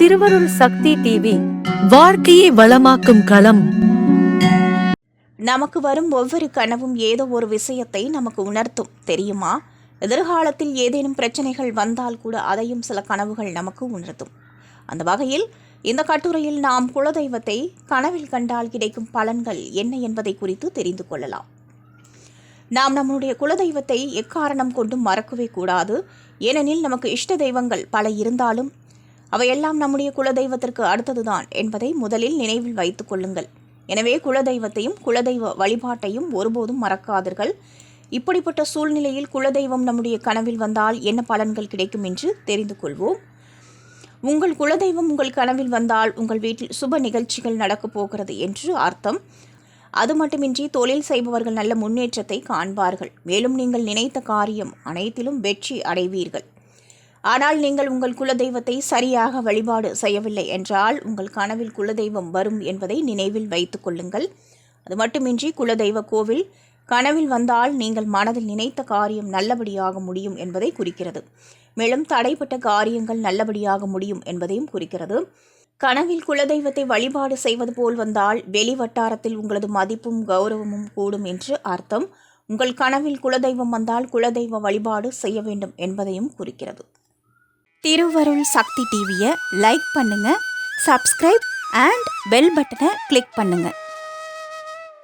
திருவருள் சக்தி டிவி வாழ்க்கையை வளமாக்கும் களம். நமக்கு வரும் ஒவ்வொரு கனவும் ஏதோ ஒரு விஷயத்தை நமக்கு உணர்த்தும் தெரியுமா? எதிர்காலத்தில் ஏதேனும் பிரச்சனைகள் வந்தால் கூட அதையும் சில கனவுகள் நமக்கு உணர்த்தும். அந்த வகையில் இந்த கட்டுரையில் நாம் குலதெய்வத்தை கனவில் கண்டால் கிடைக்கும் பலன்கள் என்ன என்பதை குறித்து தெரிந்து கொள்ளலாம். நாம் நம்முடைய குலதெய்வத்தை எக்காரணம் கொண்டும் மறக்கவே கூடாது. ஏனெனில் நமக்கு இஷ்ட தெய்வங்கள் பல இருந்தாலும் அவையெல்லாம் நம்முடைய குலதெய்வத்திற்கு அடுத்ததுதான் என்பதை முதலில் நினைவில் வைத்துக் கொள்ளுங்கள். எனவே குலதெய்வத்தையும் குலதெய்வ வழிபாட்டையும் ஒருபோதும் மறக்காதீர்கள். இப்படிப்பட்ட சூழ்நிலையில் குலதெய்வம் நம்முடைய கனவில் வந்தால் என்ன பலன்கள் கிடைக்கும் என்று தெரிந்து கொள்வோம். உங்கள் குலதெய்வம் உங்கள் கனவில் வந்தால் உங்கள் வீட்டில் சுப நிகழ்ச்சிகள் நடக்கப் போகிறது என்று அர்த்தம். அது மட்டுமின்றி தொழில் செய்பவர்கள் நல்ல முன்னேற்றத்தை காண்பார்கள். மேலும் நீங்கள் நினைத்த காரியம் அனைத்திலும் வெற்றி அடைவீர்கள். ஆனால் நீங்கள் உங்கள் குலதெய்வத்தை சரியாக வழிபாடு செய்யவில்லை என்றால் உங்கள் கனவில் குலதெய்வம் வரும் என்பதை நினைவில் வைத்துக் கொள்ளுங்கள். அது மட்டுமின்றி குலதெய்வ கோவில் கனவில் வந்தால் நீங்கள் மனதில் நினைத்த காரியம் நல்லபடியாக முடியும் என்பதை குறிக்கிறது. மேலும் தடைப்பட்ட காரியங்கள் நல்லபடியாக முடியும் என்பதையும் குறிக்கிறது. கனவில் குலதெய்வத்தை வழிபாடு செய்வது போல் வந்தால் வெளி வட்டாரத்தில் உங்களது மதிப்பும் கௌரவமும் கூடும் என்று அர்த்தம். உங்கள் கனவில் குலதெய்வம் வந்தால் குலதெய்வ வழிபாடு செய்ய வேண்டும் என்பதையும் குறிக்கிறது. திருவருள் சக்தி டிவியை லைக் பண்ணுங்க, சப்ஸ்கிரைப் அண்ட் பெல் பட்டனை கிளிக் பண்ணுங்க.